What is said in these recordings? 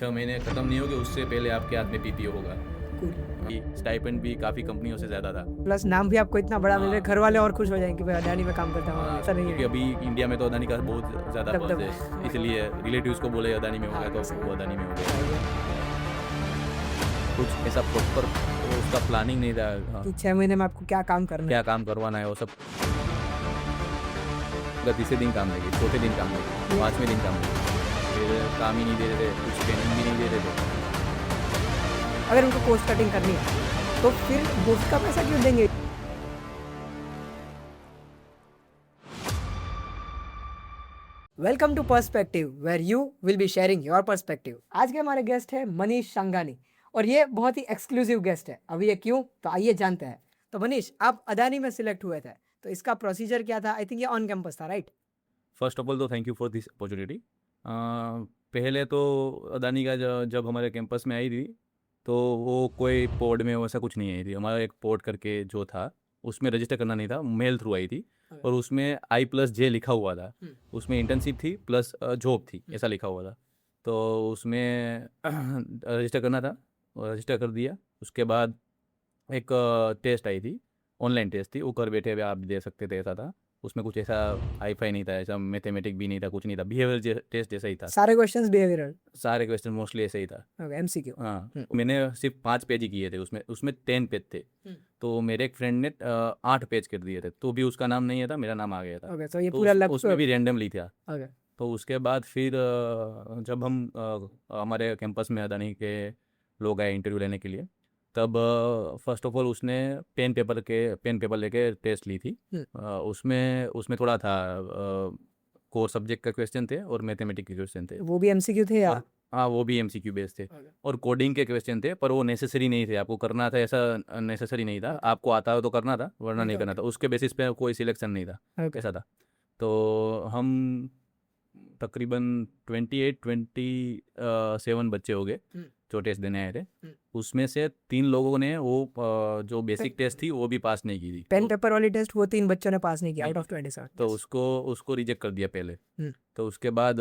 6 महीने खत्म नहीं होंगे उससे पहले आपके हाथ में पीपीओ होगा। कूल। स्टाइपेंड भी काफ़ी कंपनियों से ज़्यादा था। प्लस नाम भी आपको इतना बड़ा मिल रहा है, हाँ। घर वाले और खुश हो जाएंगे कि भाई अडानी में काम करता हूँ, ऐसा नहीं क्योंकि है। अभी इंडिया में तो अदानी का बहुत ज़्यादा बज़ दबदबा है, इसलिए रिलेटिव्स को बोले अदानी में हो हाँ, गया तो सही वो है। अदानी में हो गया। सही है कुछ ऐसा प्रॉपर उसका प्लानिंग नहीं था। हाँ, कि 6 महीने में आपको क्या काम करना क्या है। काम करवाना है वो सब। तीसरे दिन काम लगे, चौथे दिन काम लगे, 5वें दिन काम लगे, फिर काम ही नहीं दे रहे थे, कुछ ट्रेनिंग भी नहीं दे रहे थे। अगर उनको कोस्ट कटिंग करनी है तो फिर बुक्स का पैसा क्यों देंगे। Welcome to perspective where you will be sharing your perspective. आज के हमारे गेस्ट है मनीष शांगानी और ये बहुत ही एक्सक्लूसिव गेस्ट है। अभी ये क्यों, तो आइए जानते हैं। तो मनीष, आप अदानी में सिलेक्ट हुए थे, तो इसका प्रोसीजर क्या था? आई थिंक ये ऑन कैंपस था, राइट? फर्स्ट ऑफ ऑल तो thank you for this opportunity. पहले तो अदानी का जब हमारे कैंपस में आई थी तो वो कोई पोर्ड में वैसा कुछ नहीं आई थी। हमारा एक पोर्ड करके जो था उसमें रजिस्टर करना नहीं था, मेल थ्रू आई थी और उसमें I+J लिखा हुआ था। उसमें इंटर्नशिप थी प्लस जॉब थी, ऐसा लिखा हुआ था। तो उसमें रजिस्टर करना था और रजिस्टर कर दिया। उसके बाद एक टेस्ट आई थी, ऑनलाइन टेस्ट थी, वो घर बैठे हुए आप दे सकते थे, ऐसा था। उसमें कुछ ऐसा हाई फाई नहीं था, ऐसा मैथमेटिक भी नहीं था, कुछ नहीं था, बिहेवियर टेस्ट जैसा ही था। सारे क्वेश्चंस बिहेवियरल। सारे क्वेश्चन मोस्टली ऐसे ही था। Okay, MCQ. हाँ, मैंने सिर्फ 5 पेज ही किए थे, उसमें उसमें 10 पेज थे। तो मेरे एक फ्रेंड ने 8 पेज कर दिए थे, तो भी उसका नाम नहीं था, मेरा नाम आ गया था। ओके, तो ये तो पूरा लग उसमें भी रैंडमली था। ओके। तो उसके बाद फिर जब हम हमारे कैंपस में अदानी के लोग आए इंटरव्यू लेने के लिए, तब फर्स्ट ऑफ ऑल उसने पेन पेपर लेके टेस्ट ली थी। उसमें उसमें थोड़ा था, कोर सब्जेक्ट का क्वेश्चन थे और मैथमेटिक्स के क्वेश्चन थे। वो भी एमसीक्यू थे या? और हाँ, वो भी MCQ बेस्ड थे। और कोडिंग के क्वेश्चन थे, पर वो नेसेसरी नहीं थे, आपको करना था ऐसा नेसेसरी नहीं था। आपको आता हो तो करना था, वरना नहीं करना था। उसके बेसिस पे कोई सिलेक्शन नहीं था, ओके। ऐसा था। तो हम तकरीबन 27 बच्चे हो गए जो टेस्ट देने आए थे। उसमें से 3 लोगों ने वो जो बेसिक टेस्ट थी वो भी पास नहीं की थी। पेन पेपर वाली टेस्ट वो 3 बच्चों ने पास नहीं किया नहीं आउट ऑफ की। 27। तो उसको रिजेक्ट कर दिया पहले। हम्म। तो उसके बाद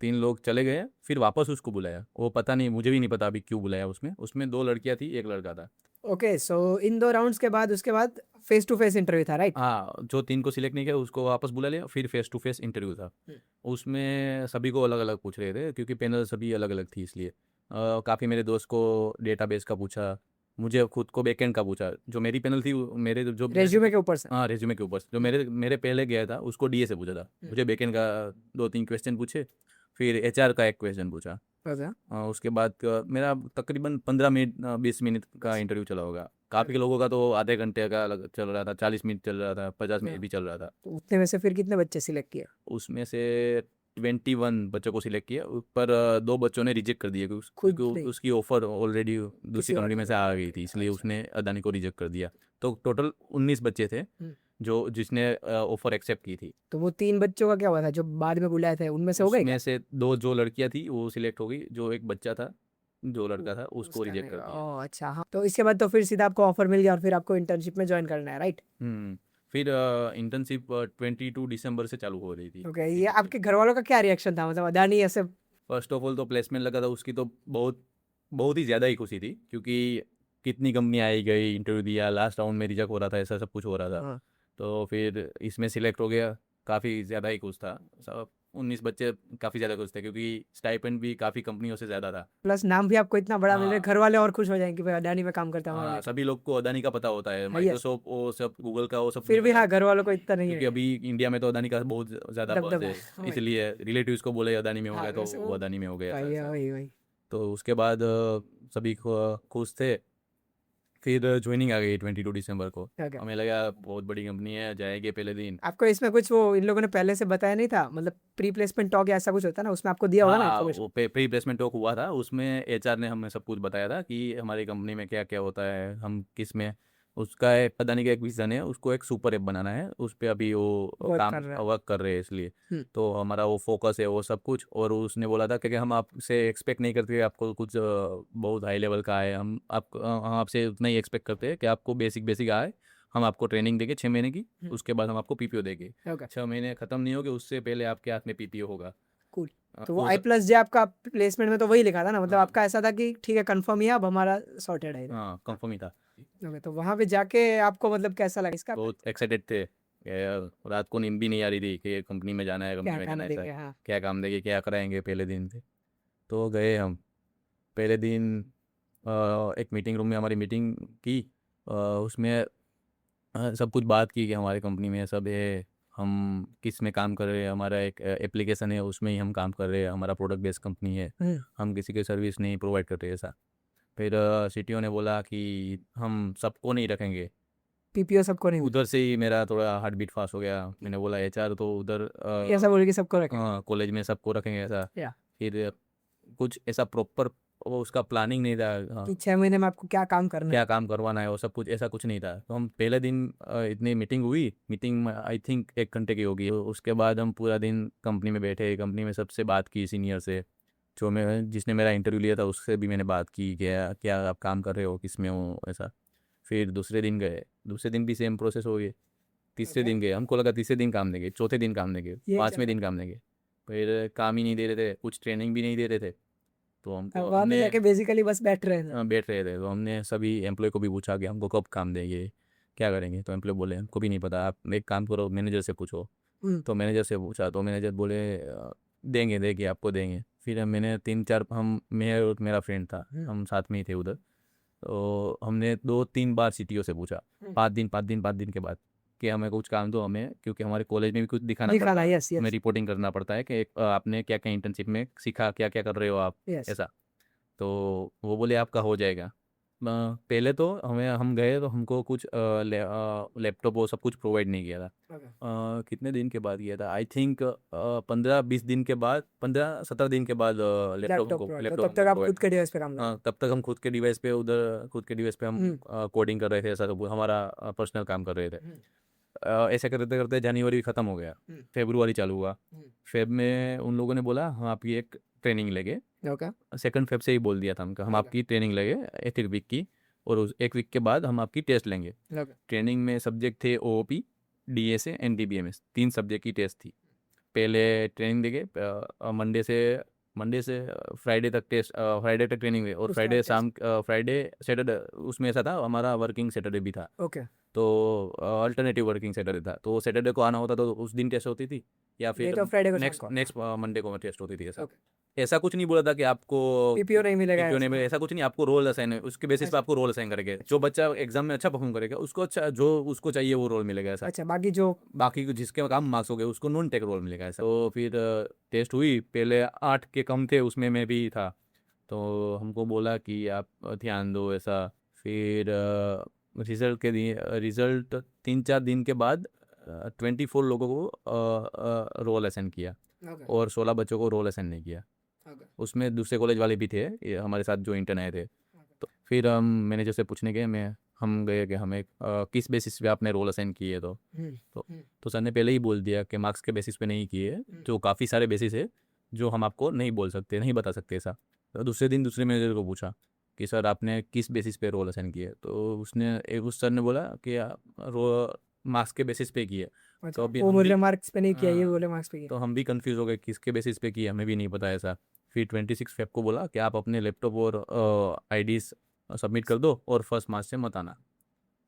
3 लोग चले गए, फिर वापस उसको बुलाया। वो पता नहीं, मुझे भी नहीं पता अभी क्यों बुलाया। उसमें 2 लड़कियां थी, एक लड़का था। ओके, सो इन 2 राउंड्स के बाद उसके बाद फेस टू फेस इंटरव्यू था, राइट? हाँ, जो 3 को सिलेक्ट नहीं किया उसको वापस बुला लिया, फिर फेस टू फेस इंटरव्यू था। उसमें सभी को अलग अलग पूछ रहे थे क्योंकि पैनल सभी अलग अलग थी, इसलिए काफ़ी मेरे दोस्त को डेटाबेस का पूछा, मुझे खुद को बैकएंड का पूछा। जो मेरी पैनल थी मेरे जो रेज्यूमे के ऊपर से। हाँ, रेज्यूमे के ऊपर जो मेरे मेरे पहले गया था उसको DA से पूछा था। मुझे बैकएंड का 2-3 क्वेश्चन पूछे, फिर HR का एक क्वेश्चन पूछा। उसके बाद मेरा तकरीबन 15 मिनट 20 मिनट का इंटरव्यू चला होगा। काफ़ी लोगों का तो आधे घंटे का चल रहा था, 40 मिनट चल रहा था, 50 मिनट भी चल रहा था। तो उतने में से फिर कितने बच्चे सिलेक्ट किए? उसमें से 21 बच्चों को सिलेक्ट किया, पर 2 बच्चों ने रिजेक्ट कर दिया खुद क्योंकि नहीं? उसकी ऑफर ऑलरेडी दूसरी किसी और कंपनी में से आ गई थी, इसलिए उसने अदानी को रिजेक्ट कर दिया। तो टोटल 19 बच्चे थे जिसने ऑफर एक्सेप्ट की थी। तो वो 3 बच्चों का क्या हुआ था जो बाद में बुलाए थे, उनमें से हो गए क्या? उसमें से 2 जो लड़कियां थी वो सिलेक्ट हो गई, जो एक बच्चा था, जो लड़का था, उसको उसका रिजेक्ट नहीं। कर दिया। ओह अच्छा, हाँ। तो इसके बाद तो फिर सीधा आपको ऑफर मिल गया और फिर आपको इंटर्नशिप में ज्वाइन करना है, राइट? फिर इंटर्नशिप 22 दिसंबर से चालू हो रही थी। ओके, ये आपके घर वालों का क्या रिएक्शन था? मतलब अदानी ऐसे। फर्स्ट ऑफ ऑल तो प्लेसमेंट लगा था, उसकी तो बहुत बहुत ही ज़्यादा ही खुशी थी क्योंकि कितनी कंपनी आई गई, इंटरव्यू दिया, लास्ट राउंड में रिजेक्ट हो रहा था, ऐसा सब कुछ हो रहा था। हाँ। तो फिर इसमें सिलेक्ट हो गया, काफ़ी ज़्यादा ही खुश था सब। 19 बच्चे काफ़ी ज़्यादा खुश थे क्योंकि स्टाइपेंड भी काफ़ी कंपनियों से ज़्यादा था। प्लस नाम भी आपको इतना बड़ा मिल रहा है, हाँ। घर वाले और खुश हो जाएंगे कि भाई अडानी में काम करता हूँ। हाँ, सभी लोग को अदानी का पता होता है, हाँ, yes। माइक्रोसॉफ्ट वो सब, गूगल का वो सब फिर नहीं भी पता। हाँ, घर वालों को इतना नहीं क्योंकि है। अभी इंडिया में तो अदानी का बहुत ज़्यादा बज़ दबदबा है, वही। इसलिए रिलेटिव्स को बोले अदानी में हो हाँ, गया तो वैसे वो वो अदानी में हो गया, ऐसा वही ऐसा। वही वही। तो उसके बाद सभी खुश थे। फिर ज्वाइनिंग आ गई 22 दिसंबर को। ओके। हमें लगा बहुत बड़ी कंपनी है, जाएंगे पहले दिन। आपको इसमें कुछ वो इन लोगों ने पहले से बताया नहीं था? मतलब प्री प्लेसमेंट टॉक या ऐसा कुछ होता है ना, उसमें आपको दिया होगा ना हाँ, इन्फॉर्मेशन? वो प्री प्लेसमेंट टॉक हुआ था, उसमें HR ने हमें सब कुछ बताया था कि हमारी कंपनी में क्या क्या होता है, हम किस में। उसका एक अदानी का एक विजन है, उसको एक सुपर ऐप बनाना है, उस पर अभी वो वर्क काम कर रहा है। वर्क कर रहे हैं, इसलिए तो हमारा वो फोकस है वो सब कुछ। और उसने बोला था कि हम आपसे एक्सपेक्ट नहीं करते कि आपको कुछ बहुत हाई लेवल का आए, हम आपसे उतना ही एक्सपेक्ट करते हैं कि आपको बेसिक बेसिक आए। हम आपको ट्रेनिंग देंगे 6 महीने की, उसके बाद हम आपको PPO देंगे। ओके। 6 महीने ख़त्म नहीं होंगे उससे पहले आपके हाथ में PPO होगा। कूल। तो वो I+J आपका प्लेसमेंट में तो वही लिखा था ना, मतलब हाँ। आपका ऐसा था कि ठीक है कंफर्म ही है, अब हमारा सॉर्टेड है। हाँ कंफर्म ही था। ओके, तो वहाँ पे जाके आपको मतलब कैसा लगा इसका? बहुत एक्साइटेड थे यार, रात को नींद भी नहीं आ रही थी कि कंपनी में जाना है, कंपनी क्या में काम जाना है, देंगे? ऐसा हाँ। क्या काम देंगे, क्या कराएंगे पहले दिन पे। तो गए हम पहले दिन, एक मीटिंग रूम में हमारी मीटिंग की। उसमें सब कुछ बात की कि हमारी कंपनी में सब है, हम किस में काम कर रहे हैं, हमारा एक एप्लीकेशन है उसमें ही हम काम कर रहे हैं, हमारा प्रोडक्ट बेस्ड कंपनी है, हम किसी की सर्विस नहीं प्रोवाइड करते ऐसा। फिर सीटीओ ने बोला कि हम सबको नहीं रखेंगे। PPO सबको नहीं उधर से ही मेरा थोड़ा हार्ट बीट फास्ट हो गया। मैंने बोला एचआर तो उधर मिला, ऐसा बोल के सबको रखें? हाँ कॉलेज में सबको रखेंगे ऐसा। या फिर कुछ ऐसा प्रॉपर वो उसका प्लानिंग नहीं था। हाँ, कि 6 महीने में आपको क्या काम करना क्या है? काम करवाना है वो सब कुछ ऐसा कुछ नहीं था। तो हम पहले दिन इतनी मीटिंग हुई, मीटिंग आई थिंक 1 घंटे की होगी। उसके बाद हम पूरा दिन कंपनी में बैठे, कंपनी में सबसे बात की, सीनियर से जो मैं जिसने मेरा इंटरव्यू लिया था उससे भी मैंने बात की, क्या क्या आप काम कर रहे हो, किस में हो ऐसा। फिर दूसरे दिन गए, दूसरे दिन भी सेम प्रोसेस हो गई। तीसरे Okay. दिन गए, हमको लगा तीसरे दिन काम देंगे, चौथे दिन काम देंगे, ये पाँचवें चल दिन काम देंगे। फिर काम ही नहीं दे रहे थे, कुछ ट्रेनिंग भी नहीं दे रहे थे। तो हमको वहाँ में हमने जाके बेसिकली बस बैठ रहे थे। बैठ रहे थे। तो हमने सभी एम्प्लॉय को भी पूछा कि हमको कब काम देंगे, क्या करेंगे। तो एम्प्लॉय बोले हमको भी नहीं पता, आप एक काम करो मैनेजर से पूछो। हम्म, तो मैनेजर से पूछा तो मैनेजर बोले देंगे देंगे आपको देंगे। फिर मैंने 3-4 हम मैं और मेरा फ्रेंड था, हम साथ में ही थे उधर। तो हमने 2-3 बार सीटीओ से पूछा, 5 दिन के बाद कि हमें कुछ काम दो हमें, क्योंकि हमारे कॉलेज में भी कुछ दिखाना पड़ता दिखाना, है, यस हमें यस रिपोर्टिंग करना पड़ता है कि आपने क्या क्या इंटर्नशिप में सीखा, क्या क्या कर रहे हो आप यस। ऐसा। तो वो बोले आपका हो जाएगा। पहले तो हम गए तो हमको कुछ लैपटॉप वो सब कुछ प्रोवाइड नहीं किया था। कितने दिन के बाद किया था, आई थिंक 15-20 दिन के बाद, 15-17 दिन के बाद लैपटॉप तब प्रोवाइड, तब तक आप खुद के डिवाइस पे काम कर हाँ तब तक हम खुद के डिवाइस पे उधर खुद के डिवाइस पे हम कोडिंग कर रहे थे, ऐसा सब हमारा पर्सनल काम कर रहे थे। ऐसे करते करते जनवरी ख़त्म हो गया, फेब्रुआरी चालू हुआ। फेब में उन लोगों ने बोला हम आपकी एक ट्रेनिंग लेंगे। ओके। 2 फेब से ही बोल दिया था हमको, हम आपकी ट्रेनिंग लेंगे 1 वीक की, और उस 1 वीक के बाद हम आपकी टेस्ट लेंगे। ट्रेनिंग में सब्जेक्ट थे OOP, DSA and DBMS, 3 subject की टेस्ट थी। पहले ट्रेनिंग देंगे मंडे से फ्राइडे तक टेस्ट, फ्राइडे तक ट्रेनिंग हुई, और उसके फ्राइडे बाद शाम फ्राइडे सैटरडे उसमें ऐसा था, हमारा वर्किंग सैटरडे भी था। ओके। तो अल्टरनेटिव वर्किंग सैटरडे था, तो सैटरडे को आना होता तो उस दिन टेस्ट होती थी, या नहीं फिर तो फ्राइडे को शाम नेक्स्ट को। नेक्स्ट मंडे को टेस्ट होती थी। ऐसा ओके। ऐसा कुछ नहीं बोला था कि आपको PPO नहीं मिलेगा PPO नहीं ऐसा। मिलेगा, ऐसा कुछ नहीं। आपको रोल असाइन है, उसके बेसिस पे अच्छा। आपको रोल असाइन करेंगे। जो बच्चा एग्जाम में अच्छा परफॉर्म करेगा उसको अच्छा, जो उसको चाहिए वो रोल मिलेगा ऐसा। अच्छा, बाकी जो बाकी को जिसके काम मार्क्स हो गए उसको नॉन टेक रोल मिलेगा ऐसा। तो फिर टेस्ट हुई, पहले 8 के कम थे उसमें मैं भी था। तो हमको बोला कि आप ध्यान दो ऐसा। फिर रिजल्ट 3-4 दिन के बाद 24 लोगों को रोल असाइन किया, ओके और 16 बच्चों को रोल असाइन नहीं किया। ओके उसमें दूसरे कॉलेज वाले भी थे, ये हमारे साथ जो इंटर्न आए थे। तो फिर हम मैनेजर से पूछने गए, हम गए कि हमें किस बेसिस पे आपने रोल असाइन किए। तो सर ने पहले ही बोल दिया कि मार्क्स के बेसिस पे नहीं किए, जो काफ़ी सारे बेसिस है जो हम आपको नहीं बोल सकते, नहीं बता सकते ऐसा। तो दूसरे दिन दूसरे मैनेजर को पूछा कि सर आपने किस बेसिस पे रोल असाइन किए। तो उस सर ने बोला कि मार्क्स के बेसिस पे किए। अच्छा, तो अभी वो हम बोल भी रहे मार्क्स पे नहीं किया, ये हाँ, बोले मार्क्स पे किया। तो हम भी कंफ्यूज हो गए किसके बेसिस पे किया, हमें भी नहीं पता ऐसा। फिर 26 फेब को बोला कि आप अपने लैपटॉप और आईडीज सबमिट कर दो, और 1 मार्च से मत आना।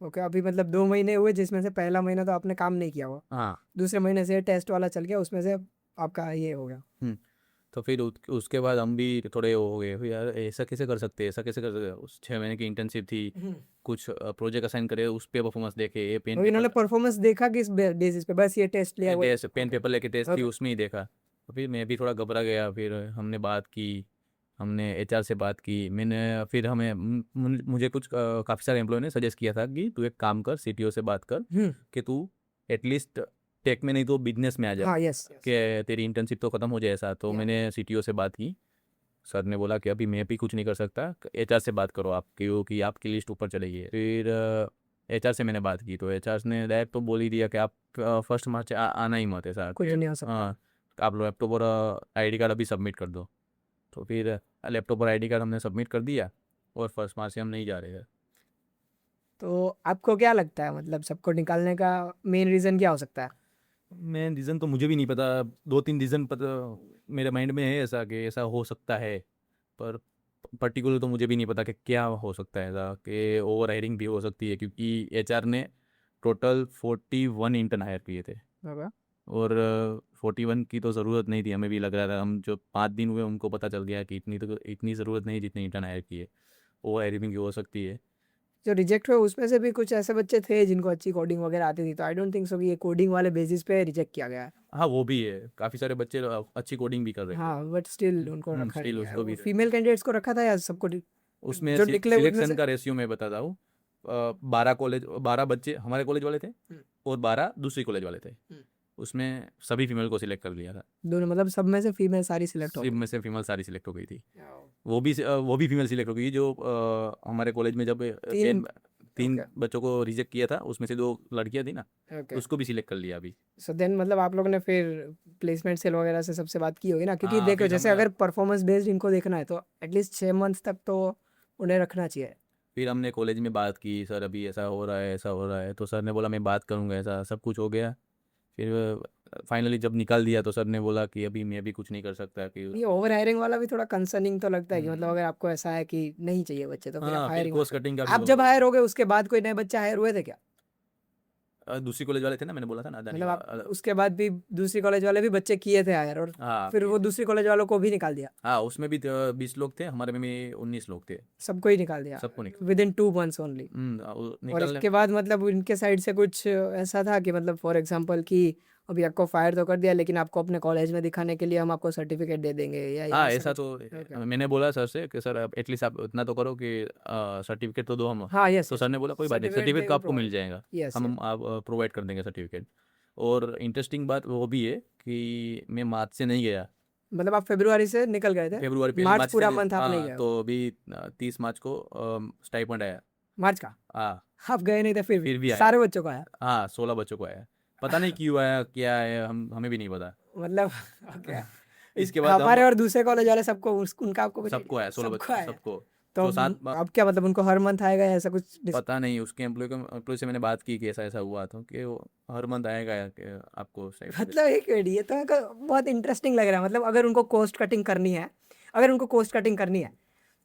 ओके, अभी मतलब 2 महीने हुए जिसमें से पहला महीना तो आपने काम नहीं किया हुआ, हाँ। दूसरे महीने से टेस्ट वाला चल गया, उसमें से आपका ये हो गया। तो फिर उसके बाद हम भी थोड़े हो गए, फिर यार ऐसा कैसे कर सकते हैं, ऐसा कैसे कर सकते हैं। उस 6 महीने की इंटर्नशिप थी, कुछ प्रोजेक्ट असाइन करे, उस पे परफॉर्मेंस देखे, ये पेन तो इन्होंने परफॉर्मेंस देखा किस बेसिस पे, बस ये टेस्ट लिया वो? पेन पेपर लेके टेस्ट थी ओके। उसमें ही देखा। तो फिर मैं भी थोड़ा घबरा गया। फिर हमने बात की, हमने एचआर से बात की। फिर मुझे कुछ काफ़ी सारे एम्प्लॉय ने सजेस्ट किया था कि तू एक काम कर, सीटीओ से बात कर कि तू एटलीस्ट टेक में नहीं तो बिजनेस में आ जा, हाँ यस। कि तेरी इंटर्नशिप तो ख़त्म हो जाए ऐसा। तो मैंने सीटीओ से बात की। सर ने बोला कि अभी मैं भी कुछ नहीं कर सकता, एचआर से बात करो आप, क्योंकि आपकी लिस्ट ऊपर चलेगी। फिर एचआर से मैंने बात की, तो एचआर ने डायरेक्ट तो बोल ही दिया कि आप 1 मार्च आना ही मत ऐसा। कुछ नहीं हो सकता। हाँ, आप लैपटॉप और आईडी कार्ड अभी सबमिट कर दो। तो फिर लैपटॉप और आईडी कार्ड हमने सबमिट कर दिया, और 1 मार्च से हम नहीं जा रहे थे। तो आपको क्या लगता है, मतलब सबको निकालने का मेन रीज़न क्या हो सकता है? मेन रीज़न तो मुझे भी नहीं पता, 2-3 रीज़न पता मेरे माइंड में है ऐसा कि ऐसा हो सकता है, पर पर्टिकुलर तो मुझे भी नहीं पता कि क्या हो सकता है ऐसा, कि ओवर हायरिंग भी हो सकती है, क्योंकि एचआर ने टोटल 41 इंटर्न हायर किए थे, बाबा और 41 की तो ज़रूरत नहीं थी, हमें भी लग रहा था, हम जो 5 दिन हुए उनको पता चल गया कि इतनी ज़रूरत नहीं जितनी इंटर्न हायर किए, ओवर हायरिंग भी हो सकती है। जो रिजेक्ट हुए उसमें से भी कुछ ऐसे बच्चे थे जिनको अच्छी कोडिंग वगैरह आती थी, तो आई डोंट थिंक सो कि ये कोडिंग वाले बेसिस पे रिजेक्ट किया गया है। हाँ, वो भी है, काफ़ी सारे बच्चे अच्छी कोडिंग भी कर रहे थे। हाँ बट स्टिल उनको रखा स्टिल नहीं गया है। उसको भी फीमेल कैंडिडेट्स को रखा था या सबको उसमें जो निकले उनमें सिलेक्शन से? का रेशियो मैं बताता हूँ। 12 बच्चे हमारे कॉलेज वाले थे और 12 दूसरी कॉलेज वाले थे, उसमें सभी फीमेल को सिलेक्ट कर लिया था, दोनों मतलब सब में से फीमेल सारी सिलेक्ट हो सिर्फ गई। में से फीमेल सारी सिलेक्ट हो गई थी। वो भी फीमेल सिलेक्ट हो गई, जो हमारे कॉलेज में जब तीन 3 ओके बच्चों को रिजेक्ट किया था, उसमें से 2 लड़कियां थी ना, ओके। उसको भी सिलेक्ट कर लिया अभी। सो देन मतलब आप लोगों ने फिर प्लेसमेंट सेल वगैरह से सबसे बात की होगी ना, क्योंकि हाँ, देखो फिर जैसे हमने अगर परफॉर्मेंस बेस्ड इनको देखना है तो एटलीस्ट 6 मंथ्स तक तो उन्हें रखना चाहिए। फिर हमने कॉलेज में बात की, सर अभी ऐसा हो रहा है, ऐसा हो रहा है, तो सर ने बोला मैं बात करूँगा, ऐसा सब कुछ हो गया। फिर फाइनली जब निकाल दिया तो सर ने बोला कि अभी मैं भी कुछ नहीं कर सकता कि ये ओवर हायरिंग वाला भी थोड़ा कंसर्निंग तो लगता है कि मतलब हम्म, अगर आपको ऐसा है कि नहीं चाहिए बच्चे तो फिर आप हाँ, फिर हायरिंग मत कोर्स करो। कटिंग का भी आप जब हायर हो गए उसके बाद कोई नए बच्चे हायर हुए थे क्या? दूसरी कॉलेज वाले थे ना, मैंने बोला था ना, अदानी मतलब आप वाला। उसके बाद भी दूसरी कॉलेज वाले भी बच्चे किए थे हायर और हाँ, फिर वो किए थे। दूसरी कॉलेज वालों को भी निकाल दिया? हाँ, उसमें भी 20 लोग थे, हमारे में भी 19 लोग थे, सबको ही निकाल दिया सबको निकाल विद इन 2 मंथ्स ओनली? और निकलने। इसके बाद मतलब उनके साइड से कुछ ऐसा था कि मतलब फॉर एग्जांपल कि अभी आपको फायर तो कर दिया लेकिन आपको अपने कॉलेज में दिखाने के लिए हम आपको सर्टिफिकेट दे देंगे या हाँ, ऐसा ऐसा कुछ? तो ओके मैंने बोला सर से कि सर एटलीस्ट आप इतना तो करो कि सर्टिफिकेट तो दो हम। हाँ यस तो यस सर ने बोला कोई बात नहीं, सर्टिफिकेट दे सर्टिफिकेट तो विल आपको मिल प्रोवाइड। जाएगा, यस हम यस आप प्रोवाइड कर देंगे सर्टिफिकेट। और इंटरेस्टिंग बात वो भी है कि मैं मार्च से नहीं गया, मतलब आप फरवरी से निकल गए थे? फेब्रुआरी, पहली मार्च मार्च से पूरा नहीं, मंथ आप नहीं हाँ, गए हो? तो अभी 30 मार्च को स्टाइपेंड आया। मार्च का? हाँ, आप गए नहीं थे फिर भी फिर भी आया। सारे बच्चों को आया? हाँ, 16 बच्चों को आया, पता नहीं क्यों आया, क्या है, हमें भी नहीं पता। मतलब ओके इसके बाद हम हमारे और दूसरे कॉलेज वाले सबको उनका आपको कुछ सबको आया, 16 सबको बच्चों आया? सबको, तो जो 7। अब क्या मतलब उनको हर मंथ आएगा या ऐसा कुछ पता नहीं, उसके एम्प्लॉय से मैंने बात की कि ऐसा ऐसा हुआ था कि वो हर मंथ आएगा कि आपको स्टाइपेंड। मतलब एक मिनट ये तो मेरे को बहुत इंटरेस्टिंग लग रहा है। मतलब अगर उनको कॉस्ट कटिंग करनी है, अगर उनको कॉस्ट कटिंग करनी है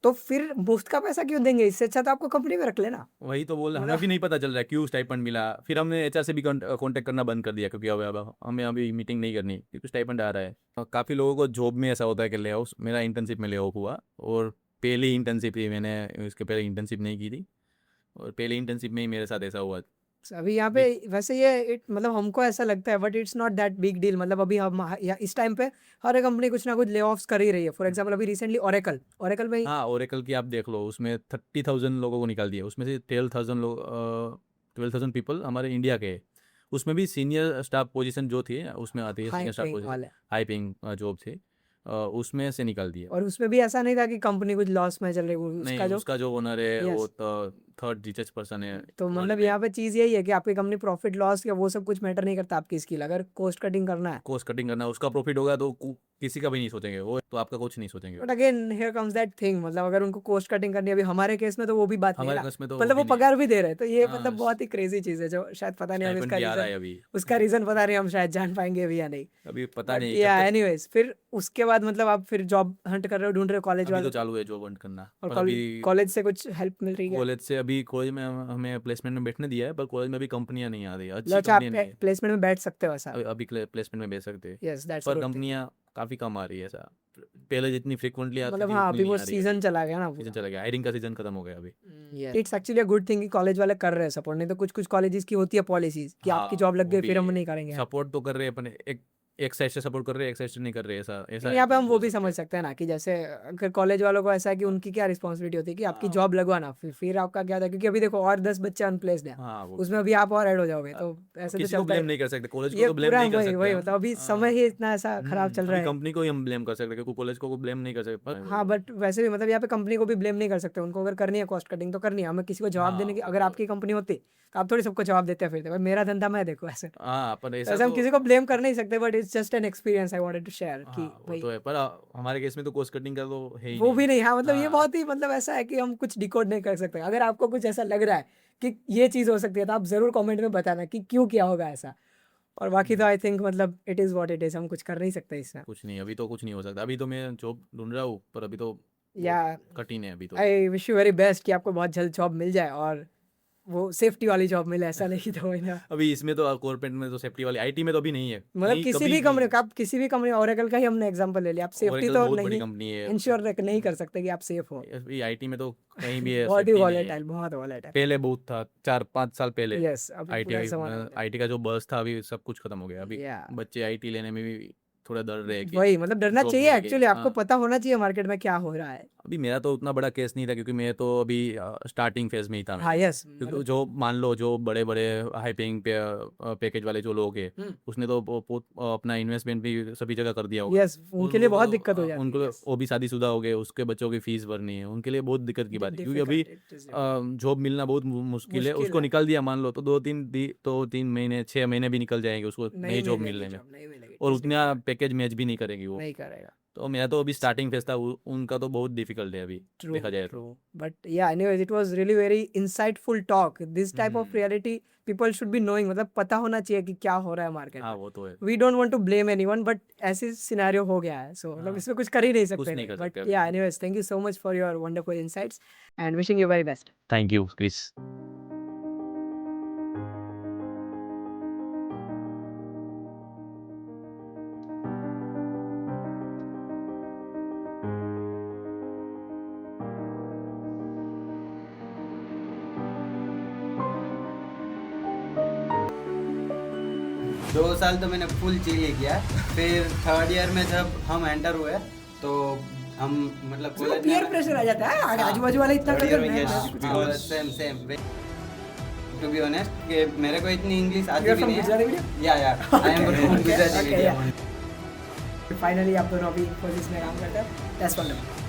तो फिर मुफ्त का पैसा क्यों देंगे? इससे अच्छा तो आपको कंपनी में रख लेना। वही तो बोल रहा, हमें मतलब भी नहीं पता चल रहा है क्यों स्टाइपेंड मिला। फिर हमने एचआर से भी कांटेक्ट करना बंद कर दिया, क्योंकि अब हमें अभी मीटिंग नहीं करनी, क्योंकि स्टाइपेंड आ रहा है। काफ़ी लोगों को जॉब में ऐसा होता है कि ले ऑफ, मेरा इंटर्नशिप में ले ऑफ हुआ, और पहली इंटर्नशिप थी, मैंने इसके पहले इंटर्नशिप नहीं की थी, और पहली इंटर्नशिप में ही मेरे साथ ऐसा हुआ। अभी यहाँ पे वैसे ये मतलब हमको ऐसा लगता है but it's not that big deal. मतलब अभी हम इस टाइम पे हर एक कंपनी कुछ ना कुछ ले ऑफ्स कर ही रही है। फॉर एग्जांपल अभी रिसेंटली ओरेकल में ही हाँ, ओरेकल की आप देख लो, उसमें 30,000 लोगों को निकाल दिया, उसमें से 12,000 पीपल हमारे इंडिया के हैं। उसमें भी सीनियर स्टाफ पोजीशन जो थी उसमें आती है, high senior staff paying position, वाले, हाई पेइंग जॉब थी, उसमें से निकाल दिया। और उसमें भी ऐसा नहीं था कि कंपनी कुछ लॉस में चल रही नहीं, उसका जो उसका जो ओनर है वो यस। तो थर्ड रिचेस्ट पर्सन है तो वर्ल्ड मतलब में। यहाँ पे चीज़ यही है कि आपकी कंपनी प्रॉफिट लॉस या वो सब कुछ मैटर नहीं करता आपकी स्किल। अगर कॉस्ट कटिंग करना है कॉस्ट कटिंग करना, उसका प्रॉफिट होगा तो किसी का भी नहीं सोचेंगे, वो तो आपका कुछ नहीं सोचेंगे वो। But again here comes that thing. मतलब अगर उनको कॉस्ट कटिंग करनी है अभी हमारे केस में तो वो भी बात नहीं है हमारे ना। केस में तो वो मतलब वो भी नहीं है। पगार भी दे रहे हैं तो ये मतलब हाँ, बहुत ही क्रेजी चीज़ है जो शायद पता नहीं हम स्टाइपेंड इसका भी आ रहा रीज़न, है अभी। उसका रीज़न पता नहीं हम शायद जान पाएंगे भी या नहीं। अभी पता बट नहीं या कब तक। एनीवेज फिर उसके बाद मतलब आप फिर जॉब हंट कर रहे हो, ढूंढ रहे हो कॉलेज अभी तो वाले, चालू है जॉब करना, और पर अभी कॉलेज से कुछ हेल्प मिल रही है? कॉलेज से, अभी कॉलेज में हमें प्लेसमेंट में बैठने दिया है, पर कॉलेज में अभी कंपनियां नहीं आ रही, मतलब अच्छी अच्छा आप कंपनियां नहीं है। प्लेसमेंट में बैठ सकते हो ऐसा? अभी प्लेसमेंट में बैठ सकते हैं, यस दैट्स अ पर गुड थिंग। कंपनियां काफ़ी कम आ रही है ऐसा। पहले जितनी फ्रिक्वेंटली आती मतलब थी हाँ उतनी अभी नहीं वो आ रही सीजन अभी। चला गया ना सीजन पूरा। चला गया, हायरिंग का सीजन खत्म हो गया अभी। It's actually a good thing कि कॉलेज वाले कर रहे हैं सपोर्ट। नहीं तो कुछ कुछ कॉलेजेस की होती है पॉलिसीज कि आपकी हाँ, जॉब लग वो गई भी फिर हम है, नहीं करेंगे। सपोर्ट तो कर रहे हैं अपने, एक साइड से सपोर्ट कर रहे हैं, एक साइड से नहीं कर रहे, ऐसा ऐसा लेकिन है, यहाँ पे हम वो बोल भी सकते समझ हैं। सकते हैं ना कि जैसे अगर कॉलेज वालों को ऐसा है कि उनकी क्या रिस्पॉन्सिबिलिटी होती है कि आपकी हाँ, जॉब लगवाना, फिर आपका क्या था, क्योंकि अभी देखो और 10 बच्चे अनप्लेस्ड हैं, हाँ, वो उसमें अभी आप और ऐड हो जाओगे तो ऐसे तो किसी को चलता ब्लेम ही। नहीं कर सकते, कॉलेज को ये तो ब्लेम पूरा नहीं कर वही सकते वही हम। मतलब अभी समय हाँ, ही इतना ऐसा खराब चल रहा अभी है। कंपनी को ही हम ब्लेम कर सकते हैं, क्योंकि कॉलेज को ब्लेम नहीं कर सकते, हाँ बट वैसे भी मतलब यहाँ पे कंपनी को भी ब्लेम नहीं कर सकते। उनको अगर करनी है कॉस्ट कटिंग तो करनी है, हमें किसी को जवाब हाँ, देने की, वो अगर तो आपकी कंपनी होती तो आप थोड़ी सबको जवाब देते फिर भाई मेरा धंधा मैं देखो ऐसे। हाँ, पर तो ऐसा ऐसे हम तो किसी को ब्लेम कर नहीं सकते but it's just an experience I wanted to share कि हाँ, वो भाई तो है, पर हमारे केस में तो कॉस्ट कटिंग का तो है ही वो नहीं। भी नहीं। हाँ मतलब ये हाँ, बहुत ही मतलब ऐसा है कि हम कुछ डिकोड नहीं कर सकते। अगर आपको कुछ ऐसा लग रहा है कि ये चीज़ हो सकती है तो आप ज़रूर कमेंट में बताना कि क्यों किया होगा ऐसा। और बाकी तो आई थिंक मतलब it is what it is, हम कुछ कर नहीं सकते इसमें। कुछ नहीं, अभी तो कुछ नहीं हो सकता। अभी तो मैं जॉब ढूंढ रहा हूँ, पर अभी तो या बहुत कठिन है अभी तो। I wish you very best कि आपको बहुत जल्द जॉब मिल जाए और वो सेफ्टी वाली जॉब मिले, ऐसा नहीं तो है ना। अभी इसमें तो कॉर्पोरेट में तो सेफ्टी वाली, आईटी में तो अभी नहीं है, मतलब नहीं किसी कभी भी कंपनी का, आप किसी भी कंपनी, ओरेकल का ही हमने एग्जांपल ले लिया, आप सेफ्टी Oracle तो बहुत बड़ी नहीं कंपनी है, इंश्योर नहीं कर सकते कि आप सेफ हो। अभी आईटी में तो कहीं भी बहुत ही सेफ्टी नहीं है। वॉलेटाइल, बहुत वॉलेटाइल। पहले बहुत था, 4-5 साल पहले यस, अभी आईटी पूरा जमाना बदल आईटी का जो बस था, अभी सब कुछ खत्म हो गया। अभी गया। बच्चे आईटी लेने में भी थोड़ा डर रहे हैं कि वही मतलब डरना जॉब चाहिए मिलेगी। एक्चुअली, आपको हाँ, पता होना चाहिए मार्केट में क्या हो रहा है। अभी मेरा तो उतना बड़ा केस नहीं था, क्योंकि मैं तो अभी स्टार्टिंग फेज में ही था। हाँ मैं यस, क्योंकि जो मान लो जो बड़े बड़े हाई पेइंग पैकेज वाले जो लोग हैं, उसने तो अपना इन्वेस्टमेंट भी सभी जगह कर दिया होगा। यस उनके लिए बहुत दिक्कत हो जाती उनको है। वो भी शादीशुदा हो गए, उसके बच्चों की फीस भरनी है, उनके लिए बहुत दिक्कत की बात है। क्योंकि अभी जॉब मिलना बहुत मुश्किल है। मुश्किल उसको है। निकाल दिया मान लो, तो 2-3 महीने 6 महीने भी निकल जाएंगे उसको नई जॉब मिलने में, नहीं मिलेगी, और उतना पैकेज मैच भी नहीं करेगी वो। नहीं करेगा। तो मेरा तो अभी स्टार्टिंग फेज था, उनका तो बहुत डिफिकल्ट है अभी True, देखा जाए तो। true. But yeah, anyways, it was really very insightful talk. This type of reality people should be knowing. मतलब पता होना चाहिए कि क्या हो रहा है मार्केट हाँ में। वो तो है, We don't want to blame anyone, but ऐसी सिनेरियो हो गया है, so मतलब इसमें कुछ कर ही नहीं कुछ सकते। नहीं कर But सकते अभी। yeah, anyways, thank you so much for your wonderful insights and wishing you very best. Thank you Chris. दो साल तो मैंने फुल चिल ही किया। फिर थर्ड ईयर में जब हम एंटर हुए तो हम मतलब कॉलेज peer pressure आ जाता है, आजू बाजू वाले इतना कर रहे हैं। सेम टू बी ऑनेस्ट कि मेरे को इतनी इंग्लिश You आती are भी from नहीं Gujarati है। medium? या I am from Okay, Gujarati okay, medium. yeah. Finally आप दोनों अभी पोजीशन में काम करते हैं, that's wonderful.